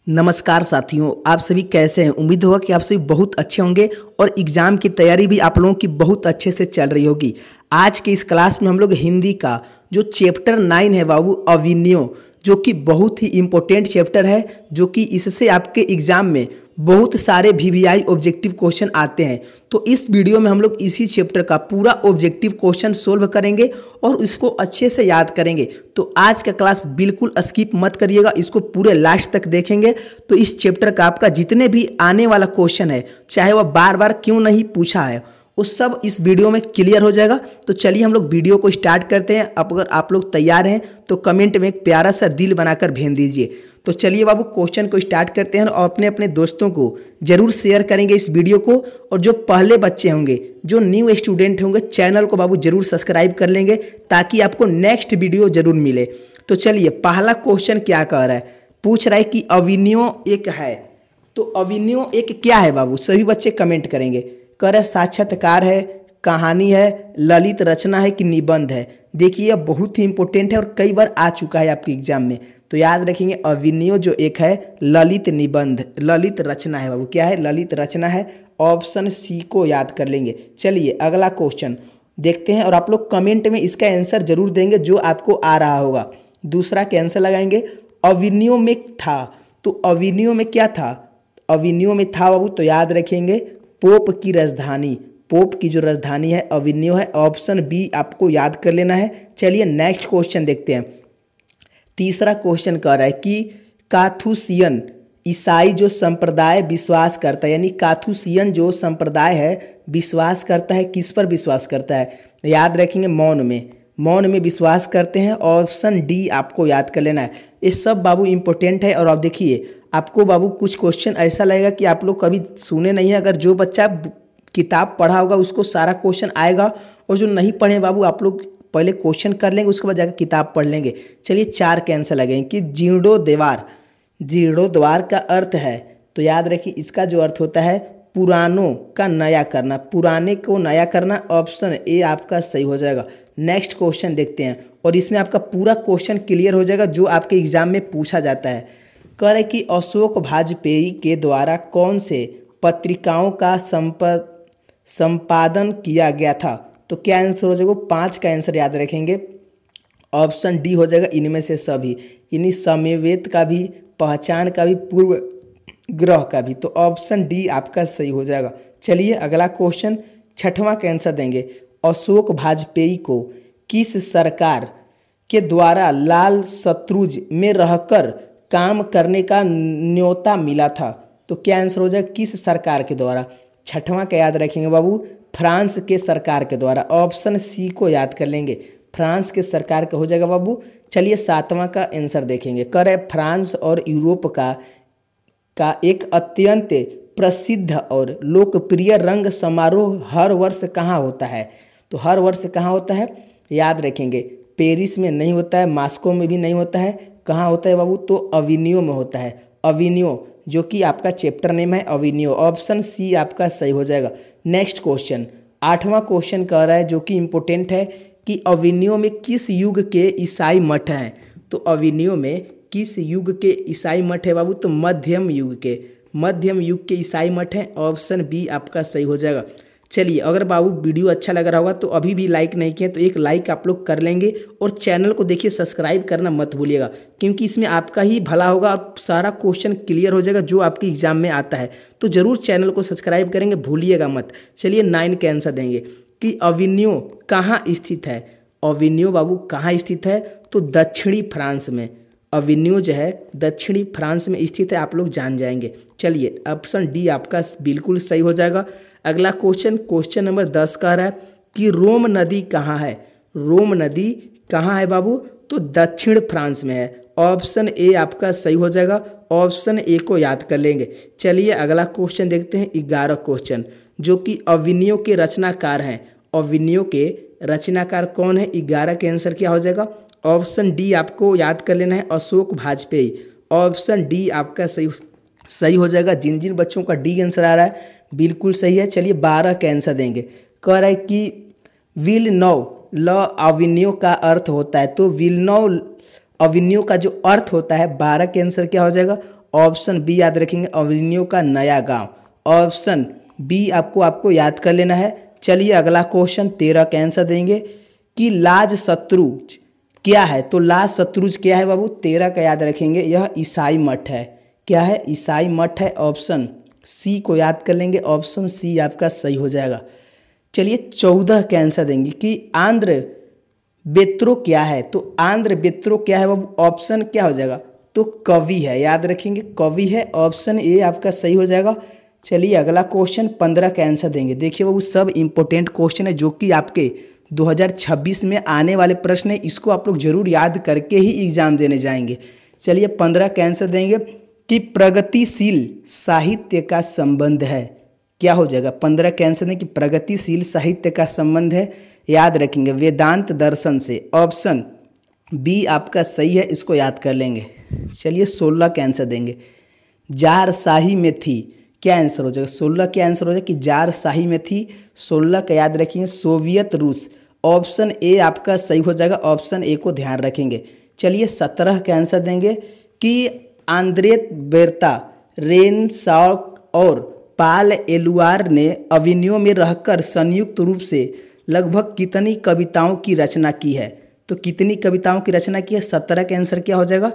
नमस्कार साथियों, आप सभी कैसे हैं। उम्मीद होगा कि आप सभी बहुत अच्छे होंगे और एग्ज़ाम की तैयारी भी आप लोगों की बहुत अच्छे से चल रही होगी। आज के इस क्लास में हम लोग हिंदी का जो चैप्टर 9 है बाबू अविनयो, जो कि बहुत ही इम्पोर्टेंट चैप्टर है, जो कि इससे आपके एग्ज़ाम में बहुत सारे वीवीआई ऑब्जेक्टिव क्वेश्चन आते हैं। तो इस वीडियो में हम लोग इसी चैप्टर का पूरा ऑब्जेक्टिव क्वेश्चन सोल्व करेंगे और इसको अच्छे से याद करेंगे। तो आज का क्लास बिल्कुल स्किप मत करिएगा, इसको पूरे लास्ट तक देखेंगे तो इस चैप्टर का आपका जितने भी आने वाला क्वेश्चन है, चाहे वह बार बार क्यों नहीं पूछा है, वो सब इस वीडियो में क्लियर हो जाएगा। तो चलिए हम लोग वीडियो को स्टार्ट करते हैं। अब अगर आप लोग तैयार हैं तो कमेंट में एक प्यारा सा दिल बनाकर भेज दीजिए। तो चलिए बाबू क्वेश्चन को स्टार्ट करते हैं और अपने अपने दोस्तों को जरूर शेयर करेंगे इस वीडियो को। और जो पहले बच्चे होंगे, जो न्यू स्टूडेंट होंगे, चैनल को बाबू जरूर सब्सक्राइब कर लेंगे ताकि आपको नेक्स्ट वीडियो जरूर मिले। तो चलिए पहला क्वेश्चन क्या कह रहा है, पूछ रहा है कि अविनयो एक है। तो अविनयो एक क्या है बाबू, सभी बच्चे कमेंट करेंगे। कह रहे साक्षात्कार है, कहानी है, ललित रचना है कि निबंध है। देखिए यह बहुत ही इंपॉर्टेंट है और कई बार आ चुका है आपके एग्जाम में। तो याद रखेंगे अविनयो जो एक है ललित निबंध, ललित रचना है बाबू। क्या है? ललित रचना है। ऑप्शन सी को याद कर लेंगे। चलिए अगला क्वेश्चन देखते हैं और आप लोग कमेंट में इसका आंसर जरूर देंगे जो आपको आ रहा होगा। दूसरा के आंसर लगाएंगे। अविनयो में था, तो अविनयो में क्या था? अविनयो में था बाबू, तो याद रखेंगे पोप की राजधानी। पोप की जो राजधानी है अविनयो है। ऑप्शन बी आपको याद कर लेना है। चलिए नेक्स्ट क्वेश्चन देखते हैं। तीसरा क्वेश्चन कह रहा है कि काथुसियन ईसाई जो संप्रदाय विश्वास करता है, यानी काथुसियन जो संप्रदाय है विश्वास करता है, किस पर विश्वास करता है? याद रखेंगे मौन में, मौन में विश्वास करते हैं। ऑप्शन डी आपको याद कर लेना है। ये सब बाबू इंपॉर्टेंट है। और आप देखिए आपको बाबू कुछ क्वेश्चन ऐसा लगेगा कि आप लोग कभी सुने नहीं है। अगर जो बच्चा किताब पढ़ा होगा उसको सारा क्वेश्चन आएगा, और जो नहीं पढ़े बाबू आप लोग पहले क्वेश्चन कर लेंगे, उसके बाद जाकर किताब पढ़ लेंगे। चलिए 4 के आंसर लगेंगे कि जीर्णोद्वार। जीर्णोद्वार का अर्थ है, तो याद रखिए इसका जो अर्थ होता है पुरानों का नया करना, पुराने को नया करना। ऑप्शन ए आपका सही हो जाएगा। नेक्स्ट क्वेश्चन देखते हैं और इसमें आपका पूरा क्वेश्चन क्लियर हो जाएगा जो आपके एग्जाम में पूछा जाता है। कह रहे कि अशोक वाजपेयी के द्वारा कौन से पत्रिकाओं का संपादन किया गया था? तो क्या आंसर हो जाएगा? 5 का आंसर याद रखेंगे। ऑप्शन डी हो जाएगा इनमें से सभी, यानी समवेत का भी, पहचान का भी, पूर्व ग्रह का भी। तो ऑप्शन डी आपका सही हो जाएगा। चलिए अगला क्वेश्चन 6वां का आंसर देंगे। अशोक वाजपेयी को किस सरकार के द्वारा लाल शत्रुज में रहकर काम करने का न्योता मिला था? तो क्या आंसर हो जाएगा? किस सरकार के द्वारा? 6वां का याद रखेंगे बाबू, फ्रांस के सरकार के द्वारा। ऑप्शन सी को याद कर लेंगे, फ्रांस के सरकार का हो जाएगा बाबू। चलिए 7वां का आंसर देखेंगे। कह रहे फ्रांस और यूरोप का एक अत्यंत प्रसिद्ध और लोकप्रिय रंग समारोह हर वर्ष कहाँ होता है? तो हर वर्ष कहाँ होता है? याद रखेंगे पेरिस में नहीं होता है, मॉस्को में भी नहीं होता है। कहाँ होता है बाबू? तो अविनयो में होता है। अविनयो जो कि आपका चैप्टर नेम है अविनयो। ऑप्शन सी आपका सही हो जाएगा। नेक्स्ट क्वेश्चन 8वां क्वेश्चन कह रहा है जो कि इम्पोर्टेंट है कि अविनयो में किस युग के ईसाई मठ हैं? तो अविनयो में किस युग के ईसाई मठ है बाबू? तो मध्यम युग के ईसाई मठ हैं। ऑप्शन बी आपका सही हो जाएगा। चलिए अगर बाबू वीडियो अच्छा लग रहा होगा तो अभी भी लाइक नहीं किए तो एक लाइक आप लोग कर लेंगे, और चैनल को देखिए सब्सक्राइब करना मत भूलिएगा, क्योंकि इसमें आपका ही भला होगा और सारा क्वेश्चन क्लियर हो जाएगा जो आपके एग्जाम में आता है। तो जरूर चैनल को सब्सक्राइब करेंगे, भूलिएगा मत। चलिए 9 के आंसर देंगे कि अविनयो कहाँ स्थित है? अविनयो बाबू कहाँ स्थित है? तो दक्षिणी फ्रांस में। अविनयो जो है दक्षिणी फ्रांस में स्थित है, आप लोग जान जाएंगे। चलिए ऑप्शन डी आपका बिल्कुल सही हो जाएगा। अगला क्वेश्चन नंबर 10 कह रहा है कि रोम नदी कहाँ है? रोम नदी कहाँ है बाबू? तो दक्षिण फ्रांस में है। ऑप्शन ए आपका सही हो जाएगा। ऑप्शन ए को याद कर लेंगे। चलिए अगला क्वेश्चन देखते हैं 11 क्वेश्चन, जो कि अविनयो के रचनाकार हैं। अविनयो के रचनाकार कौन है? 11 के आंसर क्या हो जाएगा? ऑप्शन डी आपको याद कर लेना है, अशोक वाजपेयी। ऑप्शन डी आपका सही हो जाएगा। जिन जिन बच्चों का डी आंसर आ रहा है बिल्कुल सही है। चलिए 12 का आंसर देंगे। कह रहा है कि विल नौ ल अविनयो का अर्थ होता है। तो विल नौ अविनयो का जो अर्थ होता है, 12 के आंसर क्या हो जाएगा? ऑप्शन बी याद रखेंगे अविनियो का नया गांव। ऑप्शन बी आपको याद कर लेना है। चलिए अगला क्वेश्चन 13 का आंसर देंगे कि लाज शत्रुज क्या है। तो लाज शत्रुज क्या है बाबू, 13 का याद रखेंगे, यह ईसाई मठ है। क्या है, ईसाई मठ है। ऑप्शन सी को याद कर लेंगे, ऑप्शन सी आपका सही हो जाएगा। चलिए 14 का आंसर देंगे कि आंध्र बेत्रो क्या है। तो आंध्र बेत्रो क्या है बाबू, ऑप्शन क्या हो जाएगा, तो कवि है, याद रखेंगे कवि है। ऑप्शन ए आपका सही हो जाएगा। चलिए अगला क्वेश्चन 15 का आंसर देंगे। देखिए बाबू सब इंपॉर्टेंट क्वेश्चन है जो कि आपके 2026 में आने वाले प्रश्न है, इसको आप लोग जरूर याद करके ही एग्जाम देने जाएंगे। चलिए 15 का आंसर देंगे कि प्रगतिशील साहित्य का संबंध है। क्या हो जाएगा, 15 का आंसर दें कि प्रगतिशील साहित्य का संबंध है, याद रखेंगे वेदांत दर्शन से। ऑप्शन बी आपका सही है, इसको याद कर लेंगे। चलिए 16 का आंसर देंगे, जार शाही में थी। क्या आंसर हो जाएगा, 16 का आंसर हो जाएगा कि जार शाही में थी। 16 का याद रखेंगे सोवियत रूस। ऑप्शन ए आपका सही हो जाएगा, ऑप्शन ए को ध्यान रखेंगे। चलिए 17 का आंसर देंगे कि आंद्रेत बेर्ता रेनसॉक और पाल एलुआर ने अविनियो में रहकर संयुक्त रूप से लगभग कितनी कविताओं की रचना की है। तो कितनी कविताओं की रचना की है, 17 का आंसर क्या हो जाएगा,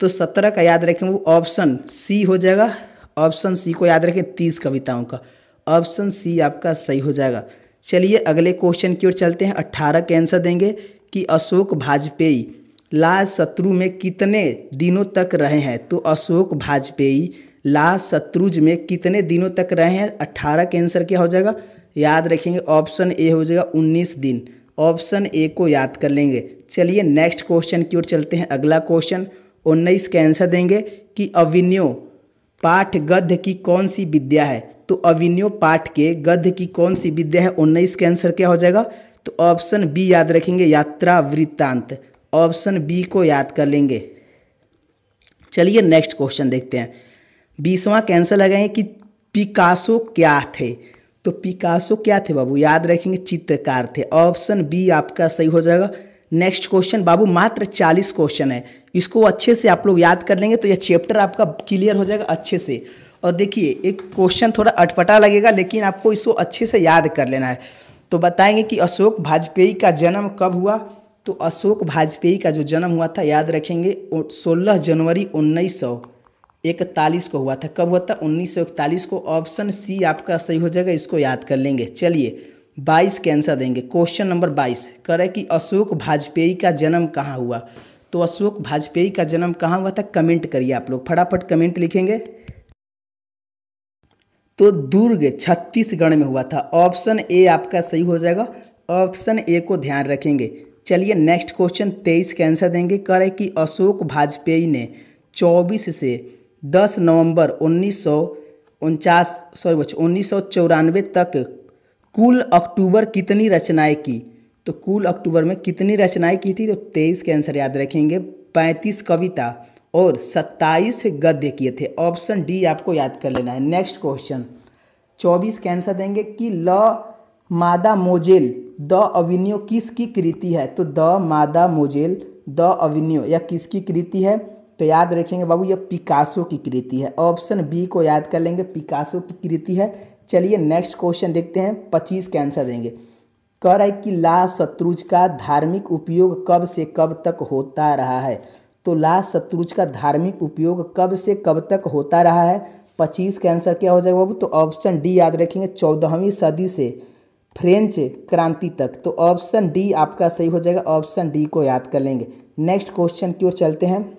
तो 17 का याद रखें वो ऑप्शन सी हो जाएगा। ऑप्शन सी को याद रखें, 30 कविताओं का। ऑप्शन सी आपका सही हो जाएगा। चलिए अगले क्वेश्चन की ओर चलते हैं। 18 का आंसर देंगे कि अशोक वाजपेयी लाल शत्रु में कितने दिनों तक रहे हैं। तो अशोक वाजपेयी लाल शत्रुज में कितने दिनों तक रहे हैं। 18 का आंसर क्या हो जाएगा, याद रखेंगे ऑप्शन ए हो जाएगा 19 दिन। ऑप्शन ए को याद कर लेंगे। चलिए नेक्स्ट क्वेश्चन की ओर चलते हैं। अगला क्वेश्चन 19 का आंसर देंगे कि अविनियो पाठ गद्य की कौन सी विद्या है। तो अविनियो पाठ के गद्य की कौन सी विद्या है, 19 का आंसर क्या हो जाएगा, तो ऑप्शन बी याद रखेंगे यात्रा वृत्तांत। ऑप्शन बी को याद कर लेंगे। चलिए नेक्स्ट क्वेश्चन देखते हैं। 20वां का आंसर लगाएंगे कि पिकासो क्या थे। तो पिकासो क्या थे बाबू, याद रखेंगे चित्रकार थे। ऑप्शन बी आपका सही हो जाएगा। नेक्स्ट क्वेश्चन बाबू मात्र 40 क्वेश्चन है, इसको अच्छे से आप लोग याद कर लेंगे तो यह चैप्टर आपका क्लियर हो जाएगा अच्छे से। और देखिए एक क्वेश्चन थोड़ा अटपटा लगेगा लेकिन आपको इसको अच्छे से याद कर लेना है। तो बताएंगे कि अशोक वाजपेयी का जन्म कब हुआ। तो अशोक वाजपेयी का जो जन्म हुआ था याद रखेंगे 16 जनवरी 1941 को हुआ था। कब हुआ था, 1941 को। ऑप्शन सी आपका सही हो जाएगा, इसको याद कर लेंगे। चलिए 22 के आंसर देंगे। क्वेश्चन नंबर 22 कह रहे कि अशोक वाजपेयी का जन्म कहाँ हुआ। तो अशोक वाजपेयी का जन्म कहाँ हुआ था, कमेंट करिए आप लोग, फटाफट कमेंट लिखेंगे। तो दुर्ग छत्तीसगढ़ में हुआ था। ऑप्शन ए आपका सही हो जाएगा, ऑप्शन ए को ध्यान रखेंगे। चलिए नेक्स्ट क्वेश्चन 23 के आंसर देंगे। कह रहे कि अशोक वाजपेयी ने 24 से 10 नवंबर 1994 तक कुल अक्टूबर कितनी रचनाएं की। तो कुल अक्टूबर में कितनी रचनाएं की थी। तो 23 के आंसर याद रखेंगे 35 कविता और 27 गद्य किए थे। ऑप्शन डी आपको याद कर लेना है। नेक्स्ट क्वेश्चन 24 के आंसर देंगे कि ल मादा मोजेल द अविनियो किसकी कृति है। तो द मादा मोजेल द अविनियो यह किसकी कृति है। तो याद रखेंगे बाबू यह पिकासो की कृति है। ऑप्शन बी को याद कर लेंगे, पिकासो की कृति है। चलिए नेक्स्ट क्वेश्चन देखते हैं। 25 के आंसर देंगे। कह रहा है कि ला शत्रुज का धार्मिक उपयोग कब से कब तक होता रहा है। तो ला शत्रुज का धार्मिक उपयोग कब से कब तक होता रहा है। 25 का आंसर क्या हो जाएगा बाबू, तो ऑप्शन डी याद रखेंगे 14वीं सदी से फ्रेंच क्रांति तक। तो ऑप्शन डी आपका सही हो जाएगा, ऑप्शन डी को याद कर लेंगे। नेक्स्ट क्वेश्चन की ओर चलते हैं।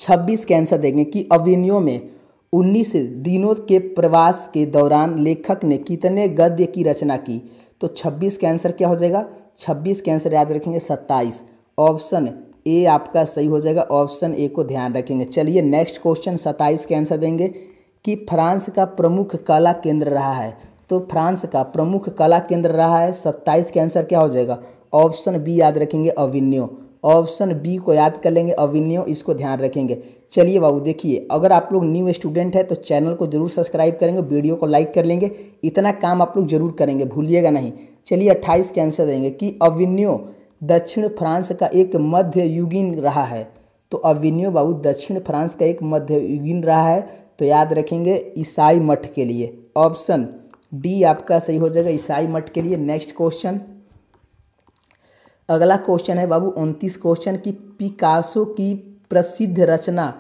26 के आंसर देंगे कि अविनियो में 19 दिनों के प्रवास के दौरान लेखक ने कितने गद्य की रचना की। तो 26 का आंसर क्या हो जाएगा, 26 का आंसर याद रखेंगे 27। ऑप्शन ए आपका सही हो जाएगा, ऑप्शन ए को ध्यान रखेंगे। चलिए नेक्स्ट क्वेश्चन 27 के आंसर देंगे कि फ्रांस का प्रमुख कला केंद्र रहा है। तो फ्रांस का प्रमुख कला केंद्र रहा है। 27 के आंसर क्या हो जाएगा, ऑप्शन बी याद रखेंगे अविनियो। ऑप्शन बी को याद कर लेंगे अविनियो, इसको ध्यान रखेंगे। चलिए बाबू देखिए, अगर आप लोग न्यू स्टूडेंट है तो चैनल को जरूर सब्सक्राइब करेंगे, वीडियो को लाइक कर लेंगे, इतना काम आप लोग जरूर करेंगे, भूलिएगा नहीं। चलिए 28 के आंसर देंगे कि अविनियो दक्षिण फ्रांस का एक मध्य युगीन रहा है। तो तो अविन्यो बाबू दक्षिण फ्रांस का एक मध्ययुगीन रहा है, तो याद रखेंगे ईसाई मठ के लिए। ऑप्शन डी आपका सही हो जाएगा, ईसाई मठ के लिए। नेक्स्ट क्वेश्चन, अगला क्वेश्चन है बाबू 29 क्वेश्चन की पिकासो की प्रसिद्ध रचना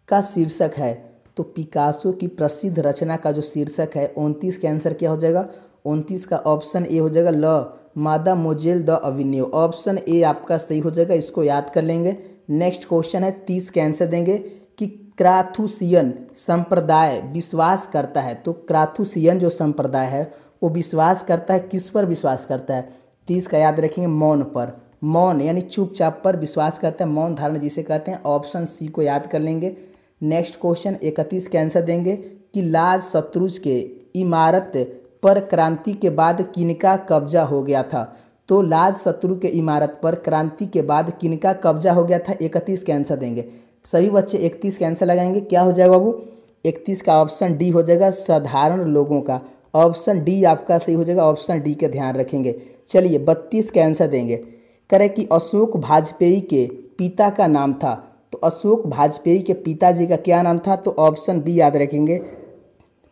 का शीर्षक है। तो पिकासो की प्रसिद्ध रचना का जो शीर्षक है 29 का आंसर क्या हो जाएगा? 29 का ऑप्शन ए हो जाएगा ल मादामोजेल द अविन्यो। ऑप्शन ए आपका सही हो जाएगा, इसको याद कर लेंगे। नेक्स्ट क्वेश्चन है 30 का आंसर देंगे कि क्राथुसियन संप्रदाय विश्वास करता है। तो क्राथुसियन जो संप्रदाय है वो विश्वास करता है, किस पर विश्वास करता है? 30 का याद रखेंगे मौन पर। मौन यानी चुपचाप पर विश्वास करता है, मौन धारण जिसे कहते हैं। ऑप्शन सी को याद कर लेंगे। नेक्स्ट क्वेश्चन 31 का आंसर देंगे कि लाज सत्रुज के इमारत पर क्रांति के बाद किनका कब्जा हो गया था। तो लाज शत्रु के इमारत पर क्रांति के बाद किनका कब्जा हो गया था? 31 का आंसर देंगे। सभी बच्चे 31 का आंसर लगाएंगे, क्या हो जाएगा बाबू? 31 का ऑप्शन डी हो जाएगा, साधारण लोगों का। ऑप्शन डी आपका सही हो जाएगा, ऑप्शन डी का ध्यान रखेंगे। चलिए 32 का आंसर देंगे, करें कि अशोक वाजपेयी के पिता का नाम था। तो अशोक वाजपेयी के पिताजी का क्या नाम था? तो ऑप्शन बी याद रखेंगे,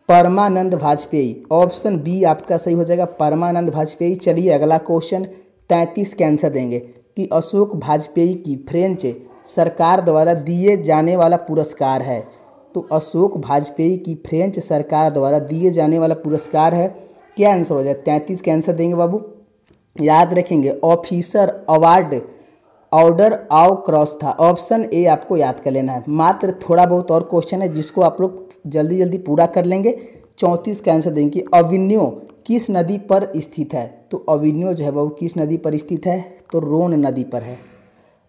परमानंद वाजपेयी। ऑप्शन बी आपका सही हो जाएगा, परमानंद वाजपेयी। चलिए अगला क्वेश्चन 33 का आंसर देंगे कि अशोक वाजपेयी की फ्रेंच सरकार द्वारा दिए जाने वाला पुरस्कार है। तो अशोक वाजपेयी की फ्रेंच सरकार द्वारा दिए जाने वाला पुरस्कार है, क्या आंसर हो जाए? 33 का आंसर देंगे बाबू, याद रखेंगे officer award order of cross था। ऑप्शन ए आपको याद कर लेना है। मात्र थोड़ा बहुत और क्वेश्चन है जिसको आप लोग जल्दी जल्दी पूरा कर लेंगे। 34 का आंसर देंगे कि अविन्यो किस नदी पर स्थित है। तो अविन्यो जो है वो किस नदी पर स्थित है? तो रोन नदी पर है।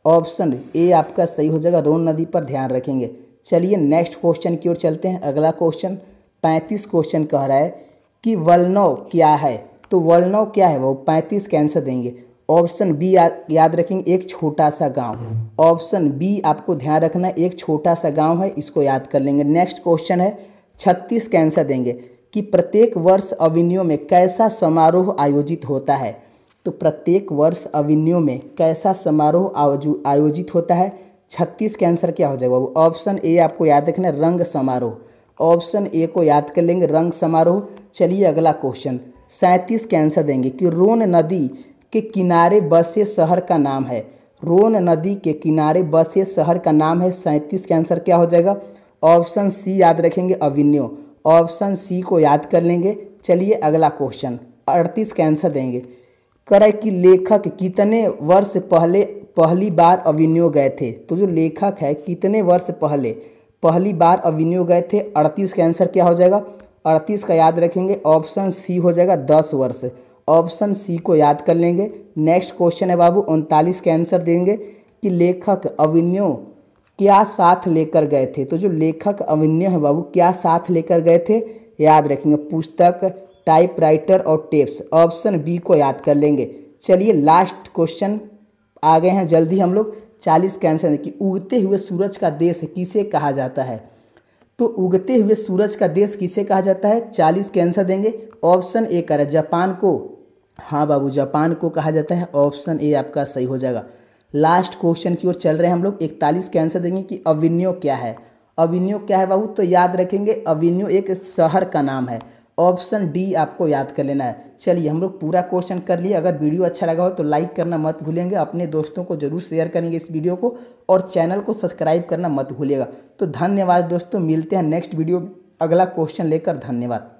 ऑप्शन ए आपका सही हो जाएगा, रोन नदी पर, ध्यान रखेंगे। चलिए नेक्स्ट क्वेश्चन की ओर चलते हैं। अगला क्वेश्चन 35 क्वेश्चन कह रहा है कि वल्लनौ क्या है। तो वल्लनौ क्या है वो? 35 का आंसर देंगे। ऑप्शन बी याद रखेंगे, एक छोटा सा गांव। ऑप्शन बी आपको ध्यान रखना, एक छोटा सा गांव है, इसको याद कर लेंगे। नेक्स्ट क्वेश्चन है 36 का आंसर देंगे कि प्रत्येक वर्ष अविन्यो में कैसा समारोह आयोजित होता है। तो प्रत्येक वर्ष अविन्यो में कैसा समारोह आयोजित होता है? 36 का आंसर क्या हो जाएगा? ऑप्शन ए आपको याद रखना, रंग समारोह। ऑप्शन ए को याद कर लेंगे, रंग समारोह। चलिए अगला क्वेश्चन 37 का आंसर देंगे कि रोन नदी के किनारे बसे शहर का नाम है। रोन नदी के किनारे बसे शहर का नाम है। 37 का आंसर क्या हो जाएगा? ऑप्शन सी याद रखेंगे, अविन्यो। ऑप्शन सी को याद कर लेंगे। चलिए अगला क्वेश्चन 38 का आंसर देंगे, करे कि लेखक कितने वर्ष पहले पहली बार अविन्यो गए थे। तो जो लेखक है कितने वर्ष पहले पहली बार अविन्यो गए थे? 38 का आंसर क्या हो जाएगा? 38 का याद रखेंगे, ऑप्शन सी हो जाएगा, 10 वर्ष। ऑप्शन सी को याद कर लेंगे। नेक्स्ट क्वेश्चन है बाबू 39 का आंसर देंगे कि लेखक अविन्यो क्या साथ लेकर गए थे। तो जो लेखक अविन्यो है बाबू क्या साथ लेकर गए थे? याद रखेंगे, पुस्तक, टाइपराइटर और टेप्स। ऑप्शन बी को याद कर लेंगे। चलिए लास्ट क्वेश्चन आ गए हैं, जल्दी हम लोग 40 का आंसर कि उगते हुए सूरज का देश किसे कहा जाता है। तो उगते हुए सूरज का देश किसे कहा जाता है? 40 के आंसर देंगे। ऑप्शन ए करें, जापान को। हाँ बाबू, जापान को कहा जाता है। ऑप्शन ए आपका सही हो जाएगा। लास्ट क्वेश्चन की ओर चल रहे हैं हम लोग। 41 के आंसर देंगे कि अविन्यो क्या है। अविन्यो क्या है बाबू? तो याद रखेंगे, अविन्यो एक शहर का नाम है। ऑप्शन डी आपको याद कर लेना है। चलिए हम लोग पूरा क्वेश्चन कर लिए। अगर वीडियो अच्छा लगा हो तो लाइक करना मत भूलेंगे, अपने दोस्तों को जरूर शेयर करेंगे इस वीडियो को, और चैनल को सब्सक्राइब करना मत भूलिएगा। तो धन्यवाद दोस्तों, मिलते हैं नेक्स्ट वीडियो में अगला क्वेश्चन लेकर। धन्यवाद।